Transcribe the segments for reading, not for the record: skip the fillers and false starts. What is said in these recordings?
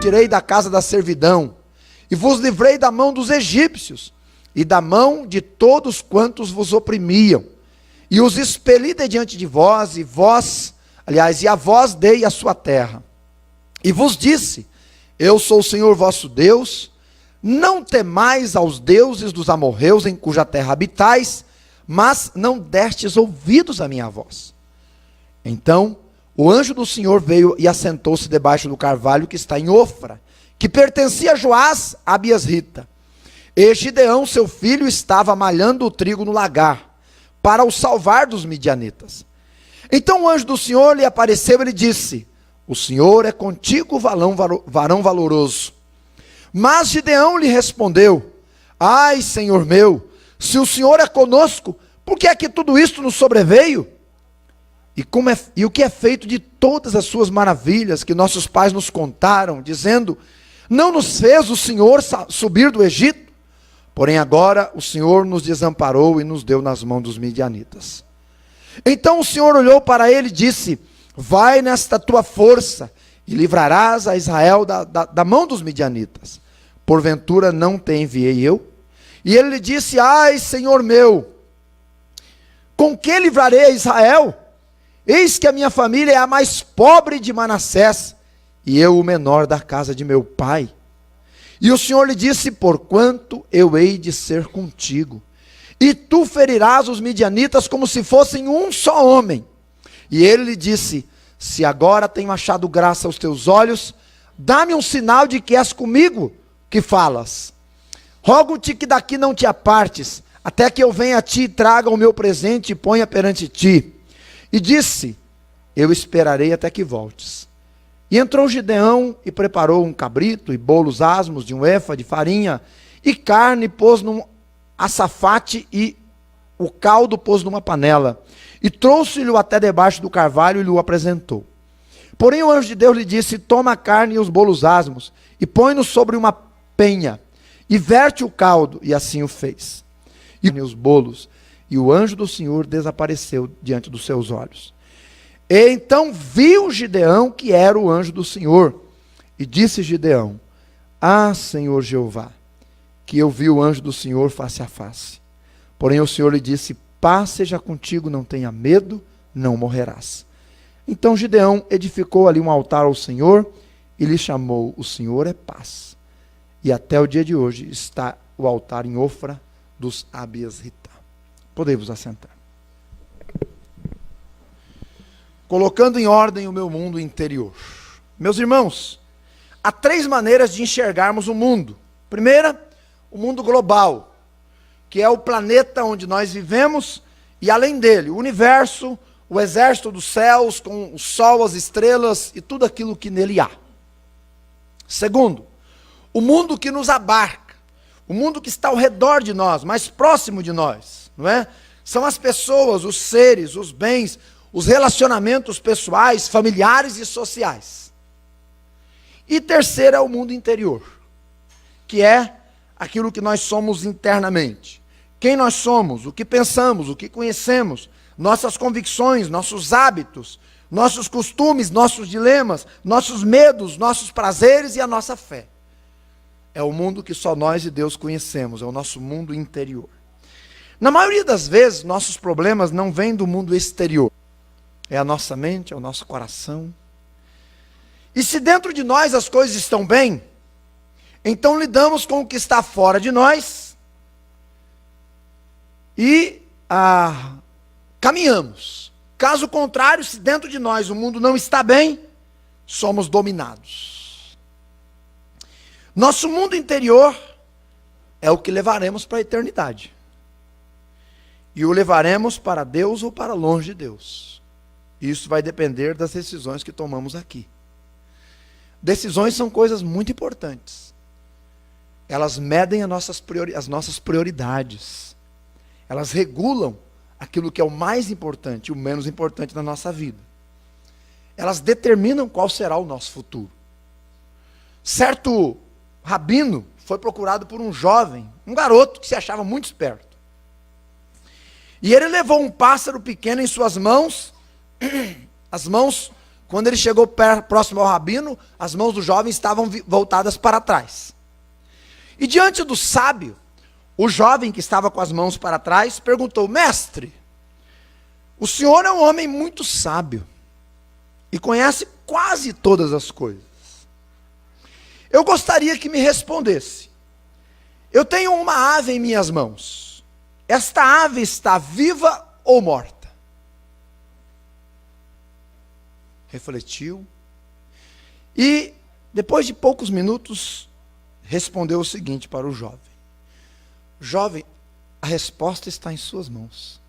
tirei da casa da servidão, e vos livrei da mão dos egípcios, e da mão de todos quantos vos oprimiam, e os expeli de diante de vós, e a vós dei a sua terra. E vos disse: eu sou o Senhor vosso Deus, não temais aos deuses dos amorreus em cuja terra habitais, mas não destes ouvidos à minha voz. Então o anjo do Senhor veio e assentou-se debaixo do carvalho que está em Ofra, que pertencia a Joás, Abiasrita. E Gideão, seu filho, estava malhando o trigo no lagar, para o salvar dos midianitas. Então o anjo do Senhor lhe apareceu e lhe disse: o Senhor é contigo, varão valoroso. Mas Gideão lhe respondeu: ai, Senhor meu, se o Senhor é conosco, por que é que tudo isto nos sobreveio? E o que é feito de todas as suas maravilhas que nossos pais nos contaram, dizendo: não nos fez o Senhor subir do Egito? Porém agora o Senhor nos desamparou e nos deu nas mãos dos midianitas. Então o Senhor olhou para ele e disse: vai nesta tua força e livrarás a Israel da mão dos midianitas. Porventura não te enviei eu? E ele lhe disse: ai, Senhor meu, com que livrarei a Israel? Eis que a minha família é a mais pobre de Manassés, e eu o menor da casa de meu pai. E o Senhor lhe disse: porquanto eu hei de ser contigo, e tu ferirás os midianitas como se fossem um só homem. E ele lhe disse: se agora tenho achado graça aos teus olhos, dá-me um sinal de que és comigo que falas. Rogo-te que daqui não te apartes, até que eu venha a ti e traga o meu presente e ponha perante ti. E disse: eu esperarei até que voltes. E entrou Gideão e preparou um cabrito e bolos asmos de um efa de farinha, e carne pôs num açafate, e o caldo pôs numa panela, e trouxe-lhe até debaixo do carvalho e lhe o apresentou. Porém o anjo de Deus lhe disse: toma a carne e os bolos asmos, e põe-nos sobre uma penha, e verte o caldo. E assim o fez. E os bolos, e o anjo do Senhor desapareceu diante dos seus olhos. E então viu Gideão que era o anjo do Senhor, e disse Gideão: ah, Senhor Jeová, que eu vi o anjo do Senhor face a face. Porém o Senhor lhe disse: paz seja contigo, não tenha medo, não morrerás. Então Gideão edificou ali um altar ao Senhor, e lhe chamou: o Senhor é paz. E até o dia de hoje está o altar em Ofra dos Abiasrita. Podei-vos assentar. Colocando em ordem o meu mundo interior. Meus irmãos, há 3 maneiras de enxergarmos o mundo. Primeira, o mundo global, que é o planeta onde nós vivemos, e além dele, o universo, o exército dos céus, com o sol, as estrelas e tudo aquilo que nele há. Segundo, o mundo que nos abarca, o mundo que está ao redor de nós, mais próximo de nós, não é? São as pessoas, os seres, os bens, os relacionamentos pessoais, familiares e sociais. E terceiro é o mundo interior, que é aquilo que nós somos internamente. Quem nós somos, o que pensamos, o que conhecemos, nossas convicções, nossos hábitos, nossos costumes, nossos dilemas, nossos medos, nossos prazeres e a nossa fé. É o mundo que só nós e Deus conhecemos, é o nosso mundo interior. Na maioria das vezes, nossos problemas não vêm do mundo exterior. É a nossa mente, é o nosso coração. E se dentro de nós as coisas estão bem, então lidamos com o que está fora de nós e caminhamos. Caso contrário, se dentro de nós o mundo não está bem, somos dominados. Nosso mundo interior é o que levaremos para a eternidade. E o levaremos para Deus ou para longe de Deus. Isso vai depender das decisões que tomamos aqui. Decisões são coisas muito importantes. Elas medem as nossas prioridades. Elas regulam aquilo que é o mais importante e o menos importante na nossa vida. Elas determinam qual será o nosso futuro. Certo rabino foi procurado por um jovem, um garoto que se achava muito esperto. E ele levou um pássaro pequeno em suas mãos, as mãos Quando ele chegou próximo ao rabino, as mãos do jovem estavam voltadas para trás. E diante do sábio, o jovem que estava com as mãos para trás perguntou: mestre, o senhor é um homem muito sábio e conhece quase todas as coisas. Eu gostaria que me respondesse. Eu tenho uma ave em minhas mãos. Esta ave está viva ou morta? Refletiu e, depois de poucos minutos, respondeu o seguinte para o jovem: jovem, a resposta está em suas mãos.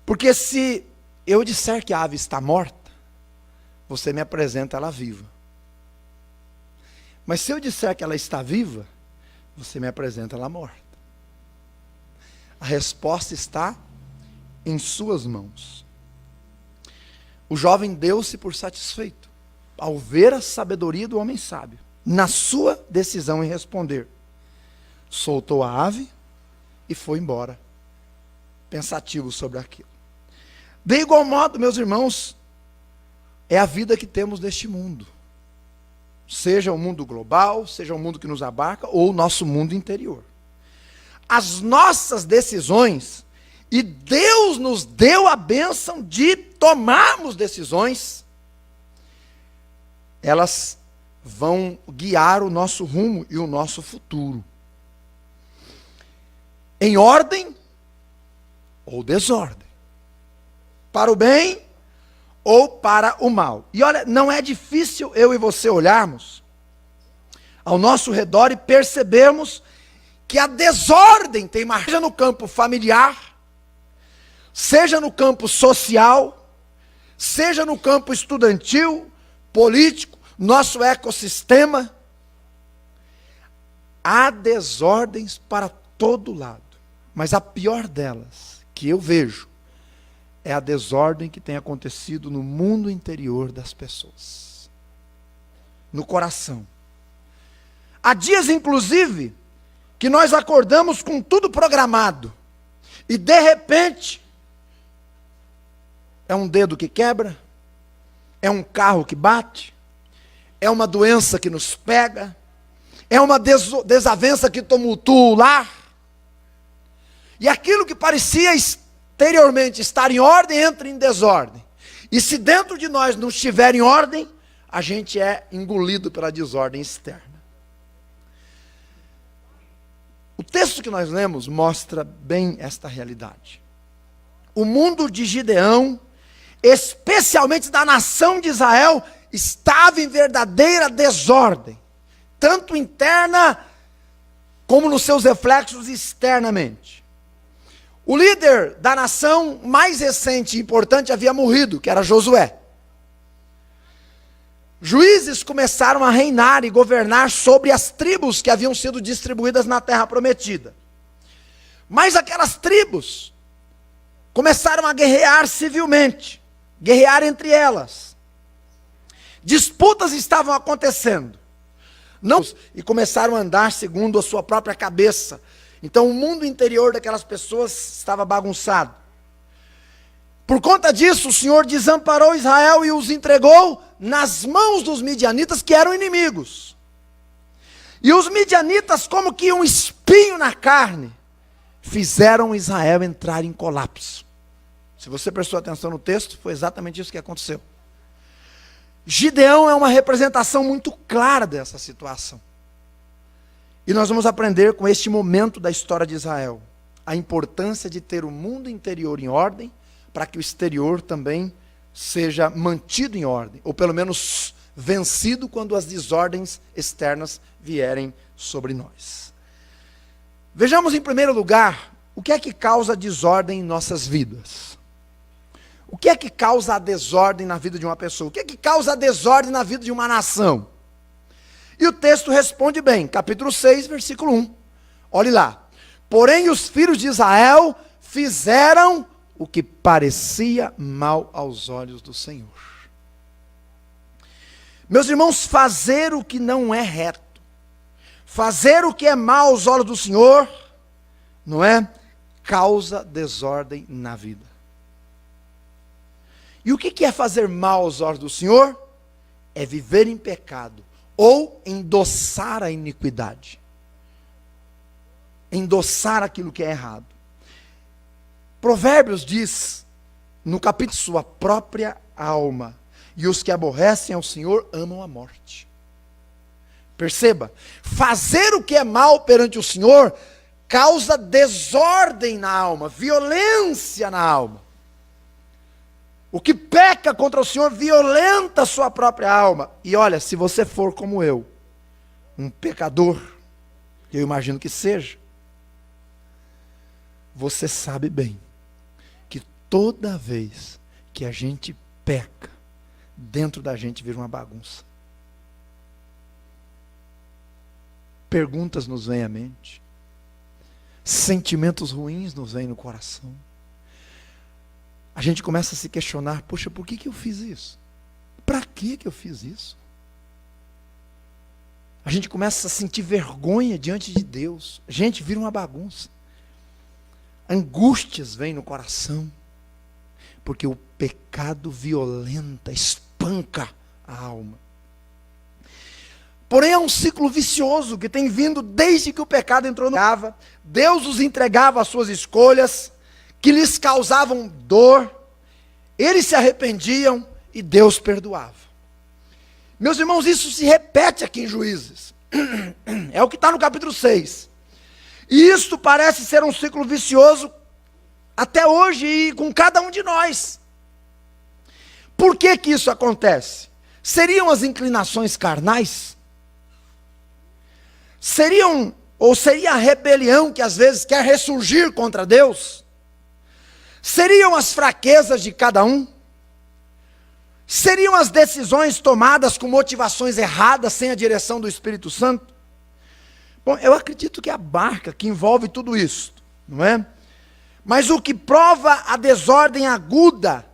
Porque se eu disser que a ave está morta, você me apresenta ela viva. Mas se eu disser que ela está viva, você me apresenta ela morta. A resposta está em suas mãos. O jovem deu-se por satisfeito ao ver a sabedoria do homem sábio na sua decisão em responder. Soltou a ave e foi embora, pensativo sobre aquilo. De igual modo, meus irmãos, é a vida que temos neste mundo. Seja o mundo global, seja o mundo que nos abarca, ou o nosso mundo interior. As nossas decisões, e Deus nos deu a bênção de tomarmos decisões, elas vão guiar o nosso rumo e o nosso futuro. Em ordem ou desordem. Para o bem ou para o mal. E olha, não é difícil eu e você olharmos ao nosso redor e percebermos que a desordem tem marca, seja no campo familiar, seja no campo social, seja no campo estudantil, político, nosso ecossistema. Há desordens para todo lado. Mas a pior delas, que eu vejo, é a desordem que tem acontecido no mundo interior das pessoas. No coração. Há dias, inclusive, que nós acordamos com tudo programado. E, de repente, é um dedo que quebra, é um carro que bate, é uma doença que nos pega, é uma desavença que tumultua o lar. E aquilo que parecia exteriormente estar em ordem, entra em desordem. E se dentro de nós não estiver em ordem, a gente é engolido pela desordem externa. O texto que nós lemos mostra bem esta realidade. O mundo de Gideão, especialmente da nação de Israel, estava em verdadeira desordem, tanto interna como nos seus reflexos externamente. O líder da nação mais recente e importante havia morrido, que era Josué. Juízes começaram a reinar e governar sobre as tribos que haviam sido distribuídas na terra prometida. Mas aquelas tribos começaram a guerrear civilmente, guerrear entre elas. Disputas estavam acontecendo. E começaram a andar segundo a sua própria cabeça. Então o mundo interior daquelas pessoas estava bagunçado. Por conta disso, o Senhor desamparou Israel e os entregou nas mãos dos midianitas, que eram inimigos. E os midianitas, como que um espinho na carne, fizeram Israel entrar em colapso. Se você prestou atenção no texto, foi exatamente isso que aconteceu. Gideão é uma representação muito clara dessa situação. E nós vamos aprender com este momento da história de Israel a importância de ter o mundo interior em ordem, para que o exterior também seja mantido em ordem, ou pelo menos vencido quando as desordens externas vierem sobre nós. Vejamos em primeiro lugar, o que é que causa desordem em nossas vidas? O que é que causa a desordem na vida de uma pessoa? O que é que causa a desordem na vida de uma nação? E o texto responde bem, capítulo 6, versículo 1. Olhe lá. Porém os filhos de Israel fizeram o que parecia mal aos olhos do Senhor. Meus irmãos, fazer o que não é reto, fazer o que é mal aos olhos do Senhor, não é? Causa desordem na vida. E o que é fazer mal aos olhos do Senhor? É viver em pecado, ou endossar a iniquidade. Endossar aquilo que é errado. Provérbios diz, no capítulo, sua própria alma, e os que aborrecem ao Senhor amam a morte. Perceba, fazer o que é mal perante o Senhor causa desordem na alma, violência na alma. O que peca contra o Senhor violenta a sua própria alma. E olha, se você for como eu, um pecador, eu imagino que seja, você sabe bem que toda vez que a gente peca, dentro da gente vira uma bagunça. Perguntas nos vêm à mente, sentimentos ruins nos vêm no coração. A gente começa a se questionar, poxa, por que eu fiz isso? Para que eu fiz isso? A gente começa a sentir vergonha diante de Deus. Gente, vira uma bagunça. Angústias vêm no coração, porque o pecado violenta, espanca a alma. Porém é um ciclo vicioso que tem vindo desde que o pecado entrou no mundo. Deus os entregava às suas escolhas, que lhes causavam dor, eles se arrependiam e Deus perdoava. Meus irmãos, isso se repete aqui em Juízes. É o que está no capítulo 6. E isto parece ser um ciclo vicioso até hoje e com cada um de nós. Por que isso acontece? Seriam as inclinações carnais? Seria a rebelião que às vezes quer ressurgir contra Deus? Seriam as fraquezas de cada um? Seriam as decisões tomadas com motivações erradas, sem a direção do Espírito Santo? Bom, eu acredito que é a barca que envolve tudo isso, não é? Mas o que prova a desordem aguda,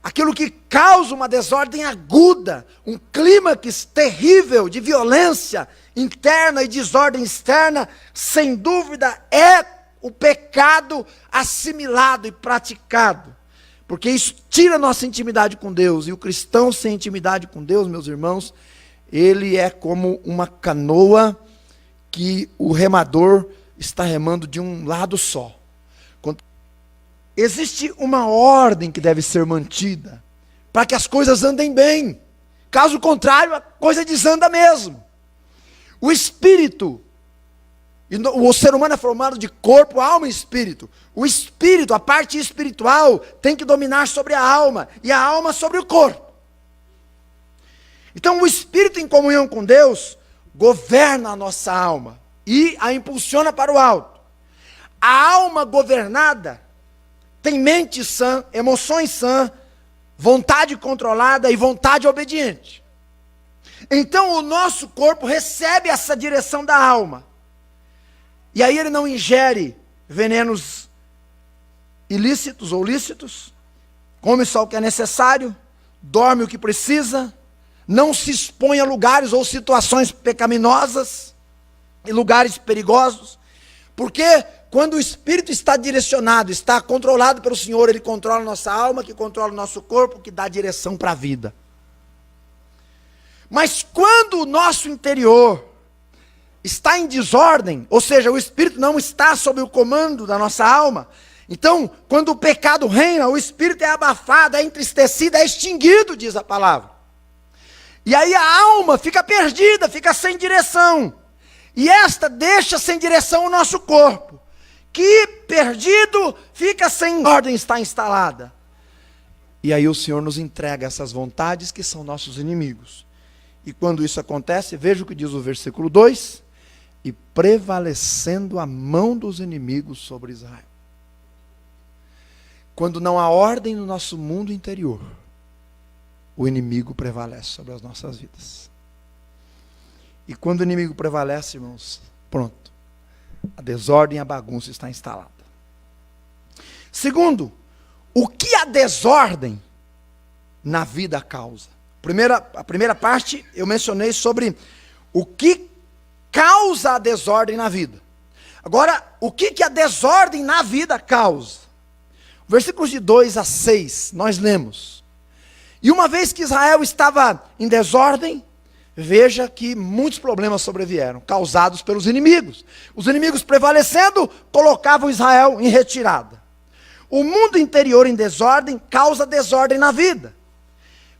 aquilo que causa uma desordem aguda, um clímax terrível de violência interna e desordem externa, sem dúvida é o pecado assimilado e praticado. Porque isso tira nossa intimidade com Deus. E o cristão sem intimidade com Deus, meus irmãos, ele é como uma canoa que o remador está remando de um lado só. Existe uma ordem que deve ser mantida para que as coisas andem bem. Caso contrário, a coisa desanda mesmo. O espírito, o ser humano é formado de corpo, alma e espírito. O espírito, a parte espiritual, tem que dominar sobre a alma, e a alma sobre o corpo. Então o espírito em comunhão com Deus governa a nossa alma e a impulsiona para o alto. A alma governada tem mente sã, emoções sã, vontade controlada e vontade obediente. Então o nosso corpo recebe essa direção da alma. E aí ele não ingere venenos ilícitos ou lícitos, come só o que é necessário, dorme o que precisa, não se expõe a lugares ou situações pecaminosas e lugares perigosos, porque quando o espírito está direcionado, está controlado pelo Senhor, ele controla a nossa alma, que controla o nosso corpo, que dá direção para a vida. Mas quando o nosso interior está em desordem, ou seja, o espírito não está sob o comando da nossa alma, então, quando o pecado reina, o espírito é abafado, é entristecido, é extinguido, diz a palavra. E aí a alma fica perdida, fica sem direção. E esta deixa sem direção o nosso corpo, que perdido fica sem ordem, está instalada. E aí o Senhor nos entrega essas vontades que são nossos inimigos. E quando isso acontece, veja o que diz o versículo 2, e prevalecendo a mão dos inimigos sobre Israel. Quando não há ordem no nosso mundo interior, o inimigo prevalece sobre as nossas vidas. E quando o inimigo prevalece, irmãos, pronto, a desordem e a bagunça está instalada. Segundo, o que a desordem na vida causa? A primeira parte eu mencionei sobre o que causa a desordem na vida. Agora, o que a desordem na vida causa? Versículos de 2 a 6, nós lemos: E uma vez que Israel estava em desordem, veja que muitos problemas sobrevieram, causados pelos inimigos. Os inimigos prevalecendo, colocavam Israel em retirada. O mundo interior em desordem causa desordem na vida,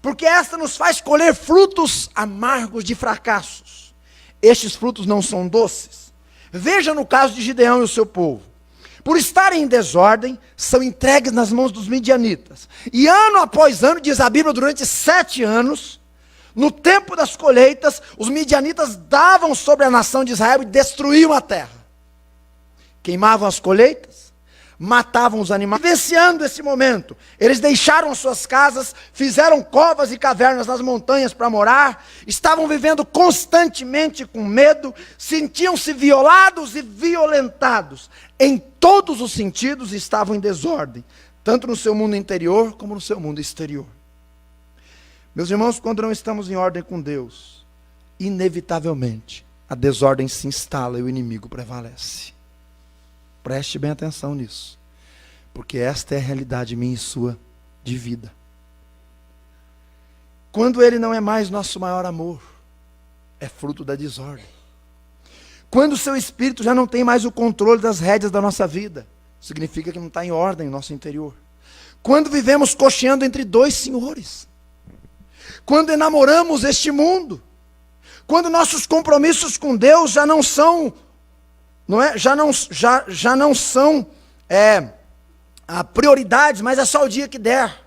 porque esta nos faz colher frutos amargos de fracassos. Estes frutos não são doces. Veja no caso de Gideão e o seu povo. Por estarem em desordem, são entregues nas mãos dos midianitas. E ano após ano, diz a Bíblia, durante 7 anos, no tempo das colheitas, os midianitas davam sobre a nação de Israel e destruíam a terra. Queimavam as colheitas, matavam os animais. Vivenciando esse momento, eles deixaram as suas casas, fizeram covas e cavernas nas montanhas para morar, estavam vivendo constantemente com medo, sentiam-se violados e violentados. Em todos os sentidos estavam em desordem, tanto no seu mundo interior como no seu mundo exterior. Meus irmãos, quando não estamos em ordem com Deus, inevitavelmente a desordem se instala e o inimigo prevalece. Preste bem atenção nisso, porque esta é a realidade minha e sua de vida. Quando ele não é mais nosso maior amor, é fruto da desordem. Quando o seu espírito já não tem mais o controle das rédeas da nossa vida, significa que não está em ordem o nosso interior. Quando vivemos cocheando entre dois senhores, quando enamoramos este mundo, quando nossos compromissos com Deus já não são, já não são prioridades, mas é só o dia que der.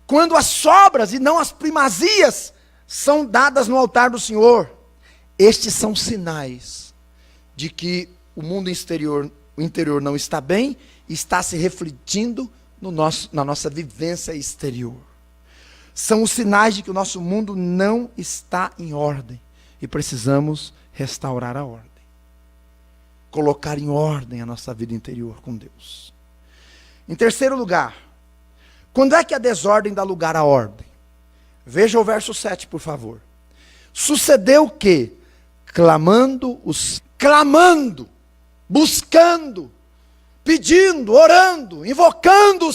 Quando as sobras e não as primazias são dadas no altar do Senhor, estes são sinais de que o mundo exterior, o interior não está bem e está se refletindo na nossa vivência exterior. São os sinais de que o nosso mundo não está em ordem e precisamos restaurar a ordem. Colocar em ordem a nossa vida interior com Deus. Em terceiro lugar, quando é que a desordem dá lugar à ordem? Veja o verso 7, por favor. Sucedeu que, clamando, buscando, pedindo, orando, invocando o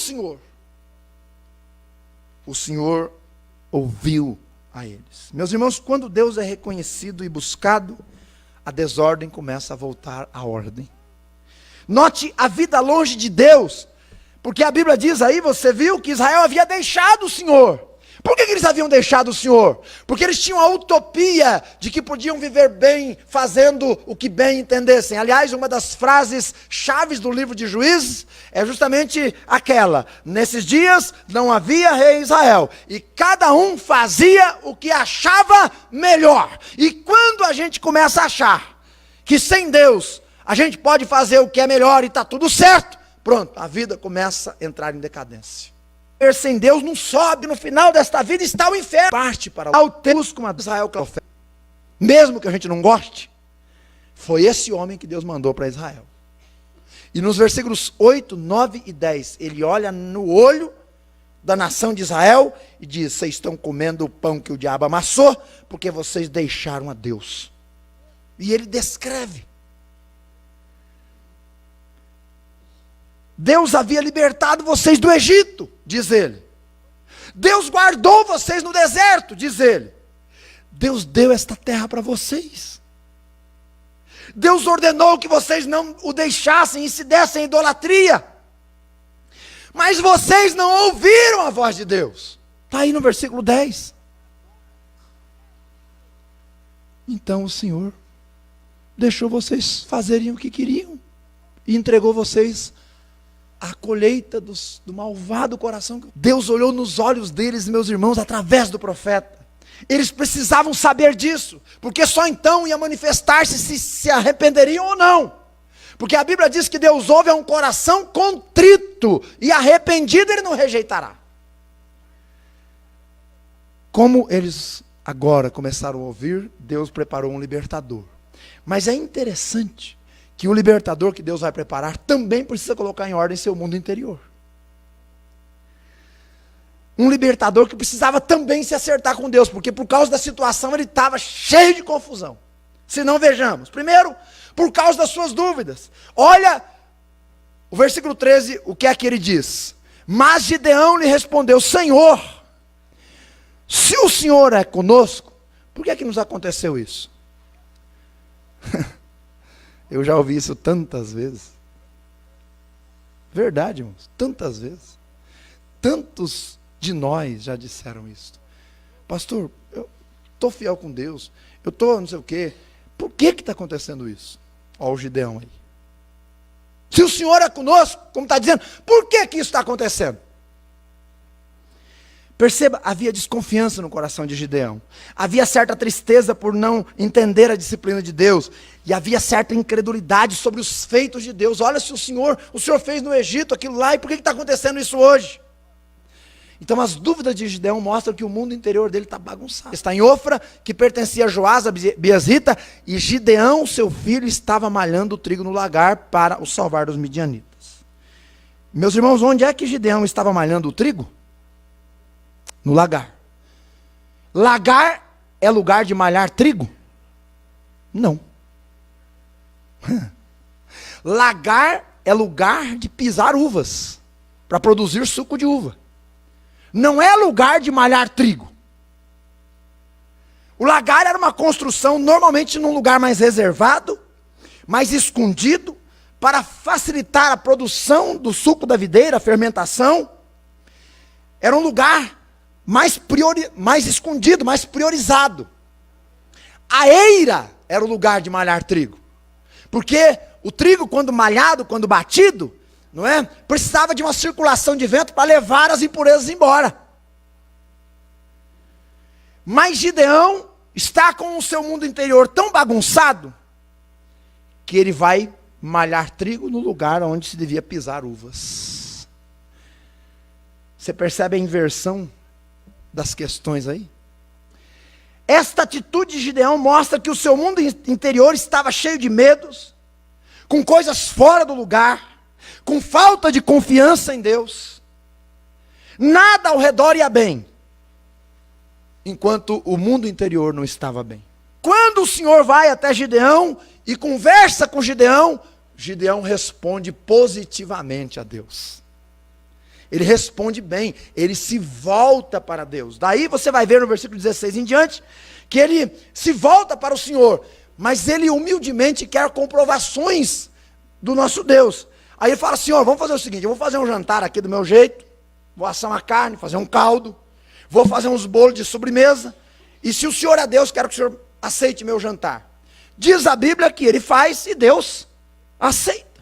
Senhor ouviu a eles. Meus irmãos, quando Deus é reconhecido e buscado, a desordem começa a voltar à ordem. Note a vida longe de Deus, porque a Bíblia diz aí, você viu, que Israel havia deixado o Senhor. Por que eles haviam deixado o Senhor? Porque eles tinham a utopia de que podiam viver bem, fazendo o que bem entendessem. Aliás, uma das frases chaves do livro de Juízes é justamente aquela: nesses dias não havia rei em Israel, e cada um fazia o que achava melhor. E quando a gente começa a achar que sem Deus a gente pode fazer o que é melhor e está tudo certo, pronto, a vida começa a entrar em decadência. Sem Deus não sobe, no final desta vida está o inferno. Parte para o Deus como Israel, mesmo que a gente não goste, foi esse homem que Deus mandou para Israel. E nos versículos 8, 9 e 10, ele olha no olho da nação de Israel e diz: vocês estão comendo o pão que o diabo amassou, porque vocês deixaram a Deus. E ele descreve. Deus havia libertado vocês do Egito, diz ele. Deus guardou vocês no deserto, diz ele. Deus deu esta terra para vocês. Deus ordenou que vocês não o deixassem e se dessem à idolatria. Mas vocês não ouviram a voz de Deus. Está aí no versículo 10. Então o Senhor deixou vocês fazerem o que queriam e entregou vocês a colheita do malvado coração. Deus olhou nos olhos deles, meus irmãos, através do profeta. Eles precisavam saber disso, porque só então ia manifestar-se se arrependeriam ou não. Porque a Bíblia diz que Deus ouve a um coração contrito, e arrependido ele não rejeitará. Como eles agora começaram a ouvir, Deus preparou um libertador. Mas é interessante que o libertador que Deus vai preparar também precisa colocar em ordem seu mundo interior. Um libertador que precisava também se acertar com Deus, porque por causa da situação ele estava cheio de confusão. Se não, vejamos. Primeiro, por causa das suas dúvidas. Olha o versículo 13, o que é que ele diz? Mas Gideão lhe respondeu: Senhor, Se o Senhor é conosco, por que é que nos aconteceu isso? Eu já ouvi isso tantas vezes. Verdade, irmãos, tantas vezes. Tantos de nós já disseram isso. Pastor, eu estou fiel com Deus, eu estou não sei o quê. Por que está acontecendo isso? Olha o Gideão aí. Se o Senhor é conosco, como está dizendo, por que isso está acontecendo? Perceba, havia desconfiança no coração de Gideão. Havia certa tristeza por não entender a disciplina de Deus. E havia certa incredulidade sobre os feitos de Deus. Olha, se o Senhor fez no Egito aquilo lá, e por que está acontecendo isso hoje? Então as dúvidas de Gideão mostram que o mundo interior dele está bagunçado. Está em Ofra, que pertencia a Joás, a Biasrita, e Gideão, seu filho, estava malhando o trigo no lagar para o salvar dos midianitas. Meus irmãos, onde é que Gideão estava malhando o trigo? No lagar. Lagar é lugar de malhar trigo? Não. Lagar é lugar de pisar uvas, para produzir suco de uva. Não é lugar de malhar trigo. O lagar era uma construção normalmente num lugar mais reservado, mais escondido, para facilitar a produção do suco da videira, a fermentação. Era um lugar mais escondido, mais priorizado. A eira era o lugar de malhar trigo. Porque o trigo, quando malhado, quando batido, não é? Precisava de uma circulação de vento para levar as impurezas embora. Mas Gideão está com o seu mundo interior tão bagunçado, que ele vai malhar trigo no lugar onde se devia pisar uvas. Você percebe a inversão das questões aí? Esta atitude de Gideão mostra que o seu mundo interior estava cheio de medos, com coisas fora do lugar, com falta de confiança em Deus. Nada ao redor ia bem, enquanto o mundo interior não estava bem. Quando o Senhor vai até Gideão e conversa com Gideão, Gideão responde positivamente a Deus. Ele responde bem, ele se volta para Deus. Daí você vai ver no versículo 16 em diante, que ele se volta para o Senhor, mas ele humildemente quer comprovações do nosso Deus. Aí ele fala: Senhor, vamos fazer o seguinte, eu vou fazer um jantar aqui do meu jeito, vou assar uma carne, fazer um caldo, vou fazer uns bolos de sobremesa, e se o Senhor é Deus, quero que o Senhor aceite meu jantar. Diz a Bíblia que ele faz e Deus aceita.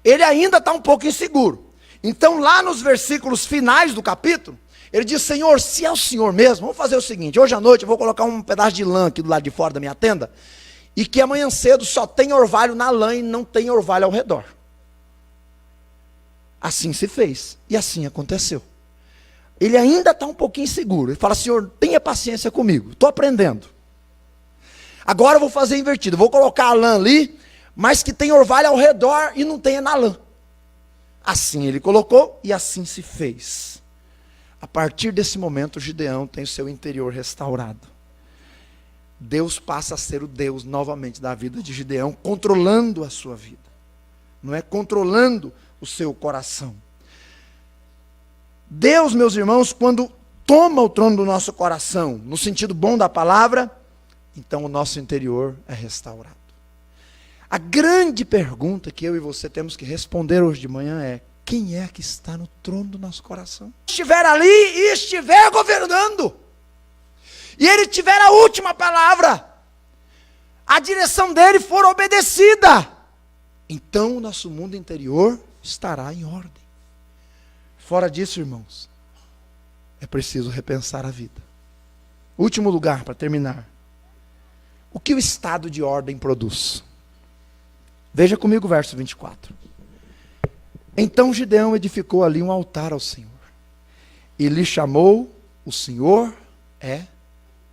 Ele ainda está um pouco inseguro. Então lá nos versículos finais do capítulo, ele diz: Senhor, se é o Senhor mesmo, vamos fazer o seguinte, hoje à noite eu vou colocar um pedaço de lã aqui do lado de fora da minha tenda, e que amanhã cedo só tem orvalho na lã e não tem orvalho ao redor. Assim se fez, e assim aconteceu. Ele ainda está um pouquinho inseguro, ele fala: Senhor, tenha paciência comigo, estou aprendendo. Agora eu vou fazer invertido, vou colocar a lã ali, mas que tem orvalho ao redor e não tenha na lã. Assim ele colocou e assim se fez. A partir desse momento, Gideão tem o seu interior restaurado. Deus passa a ser o Deus novamente da vida de Gideão, controlando a sua vida. Não é controlando o seu coração. Deus, meus irmãos, quando toma o trono do nosso coração, no sentido bom da palavra, então o nosso interior é restaurado. A grande pergunta que eu e você temos que responder hoje de manhã é: quem é que está no trono do nosso coração? Estiver ali e estiver governando, e ele tiver a última palavra, a direção dele for obedecida, então o nosso mundo interior estará em ordem. Fora disso, irmãos, é preciso repensar a vida. Último lugar, para terminar. O que o estado de ordem produz? Veja comigo o verso 24. Então Gideão edificou ali um altar ao Senhor, e lhe chamou: o Senhor é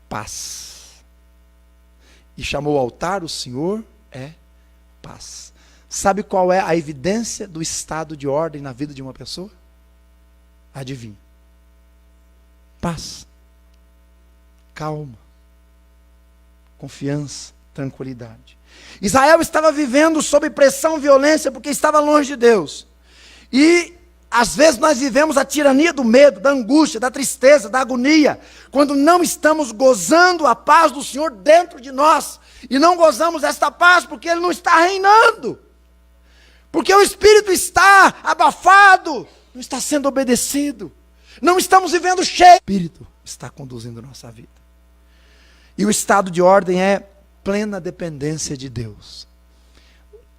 paz. E chamou o altar: o Senhor é paz. Sabe qual é a evidência do estado de ordem na vida de uma pessoa? Adivinhe. Paz, calma, confiança, tranquilidade. Israel estava vivendo sob pressão e violência porque estava longe de Deus. E Às vezes nós vivemos a tirania do medo, da angústia, da tristeza, da agonia, quando não estamos gozando a paz do Senhor dentro de nós. E não gozamos esta paz porque Ele não está reinando. Porque o Espírito está abafado, não está sendo obedecido. Não estamos vivendo cheio. O Espírito está conduzindo a nossa vida. E o estado de ordem é plena dependência de Deus.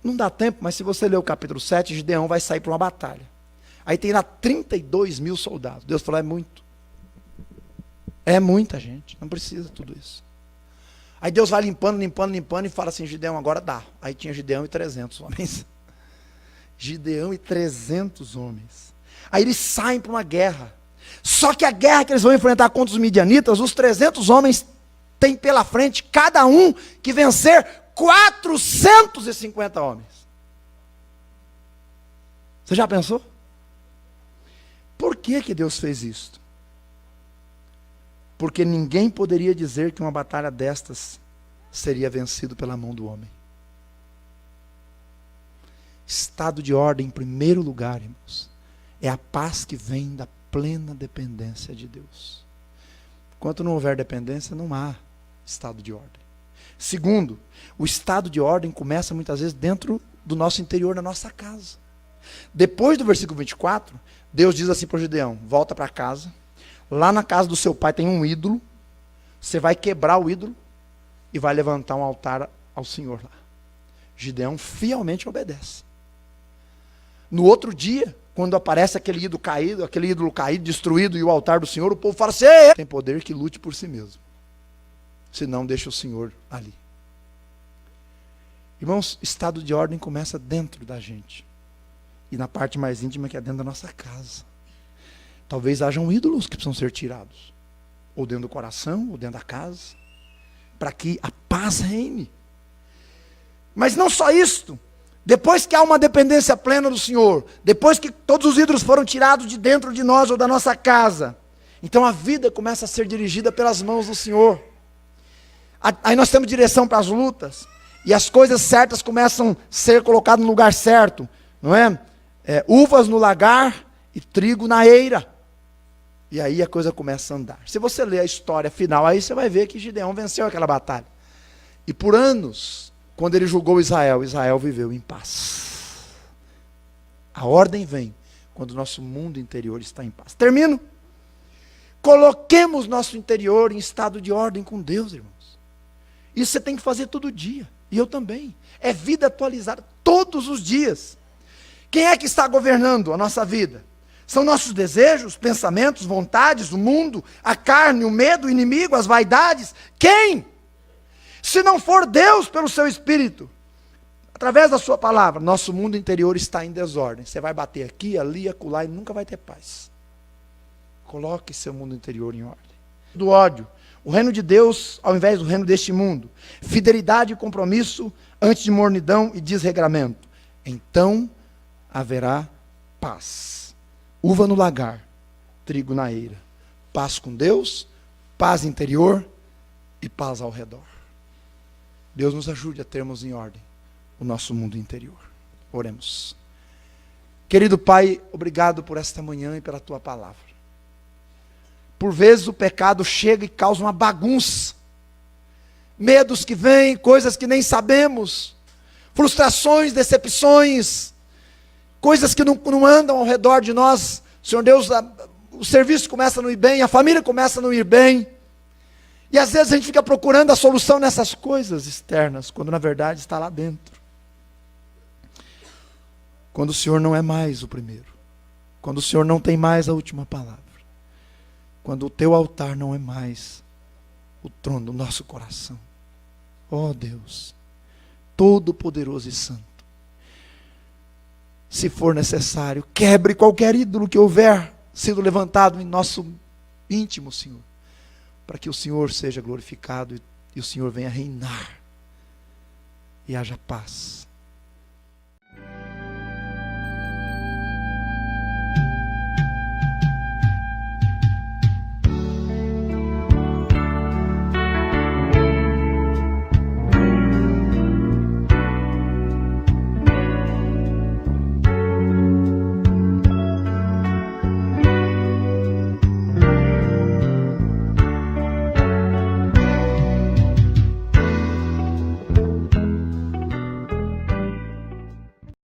Não dá tempo, mas se você ler o capítulo 7, Gideão vai sair para uma batalha. Aí tem lá 32 mil soldados. Deus falou, é muito. É muita gente, não precisa tudo isso. Aí Deus vai limpando e fala assim, Gideão, agora dá. Aí tinha Gideão e 300 homens. Gideão e 300 homens. Aí eles saem para uma guerra. Só que a guerra que eles vão enfrentar contra os midianitas, os 300 homens têm pela frente, cada um, que vencer 450 homens. Você já pensou? Por que Deus fez isso? Porque ninguém poderia dizer que uma batalha destas seria vencido pela mão do homem. Estado de ordem, em primeiro lugar, irmãos, é a paz que vem da plena dependência de Deus. Enquanto não houver dependência, não há estado de ordem. Segundo, o estado de ordem começa muitas vezes dentro do nosso interior, na nossa casa. Depois do versículo 24, Deus diz assim para o Gideão, volta para casa, lá na casa do seu pai tem um ídolo, você vai quebrar o ídolo e vai levantar um altar ao Senhor lá. Gideão fielmente obedece. No outro dia, quando aparece aquele ídolo caído, destruído, e o altar do Senhor, o povo fala assim, tem poder que lute por si mesmo. Senão deixa o Senhor ali. Irmãos, estado de ordem começa dentro da gente. E na parte mais íntima, que é dentro da nossa casa. Talvez hajam ídolos que precisam ser tirados. Ou dentro do coração, ou dentro da casa. Para que a paz reine. Mas não só isto. Depois que há uma dependência plena do Senhor, depois que todos os ídolos foram tirados de dentro de nós ou da nossa casa, então a vida começa a ser dirigida pelas mãos do Senhor. Aí nós temos direção para as lutas, e as coisas certas começam a ser colocadas no lugar certo, não é? Uvas no lagar e trigo na eira. E aí a coisa começa a andar. Se você ler a história final, aí você vai ver que Gideão venceu aquela batalha. E por anos, quando ele julgou Israel, Israel viveu em paz. A ordem vem quando o nosso mundo interior está em paz. Termino. Coloquemos nosso interior em estado de ordem com Deus, irmãos. Isso você tem que fazer todo dia. E eu também. É vida atualizada todos os dias. Quem é que está governando a nossa vida? São nossos desejos, pensamentos, vontades, o mundo, a carne, o medo, o inimigo, as vaidades? Quem? Se não for Deus pelo seu Espírito, através da sua palavra, nosso mundo interior está em desordem. Você vai bater aqui, ali, acolá e nunca vai ter paz. Coloque seu mundo interior em ordem. Do ódio, o reino de Deus ao invés do reino deste mundo. Fidelidade e compromisso antes de mornidão e desregramento. Então haverá paz. Uva no lagar, trigo na eira. Paz com Deus, paz interior e paz ao redor. Deus nos ajude a termos em ordem o nosso mundo interior. Oremos. Querido Pai, obrigado por esta manhã e pela Tua palavra. Por vezes o pecado chega e causa uma bagunça. Medos que vêm, coisas que nem sabemos. Frustrações, decepções. Coisas que não andam ao redor de nós. Senhor Deus, o serviço começa a não ir bem, a família começa a não ir bem. E às vezes a gente fica procurando a solução nessas coisas externas, quando na verdade está lá dentro. Quando o Senhor não é mais o primeiro. Quando o Senhor não tem mais a última palavra. Quando o teu altar não é mais o trono do nosso coração. Ó Deus, todo-poderoso e santo. Se for necessário, quebre qualquer ídolo que houver sido levantado em nosso íntimo, Senhor. Para que o Senhor seja glorificado e o Senhor venha reinar. E haja paz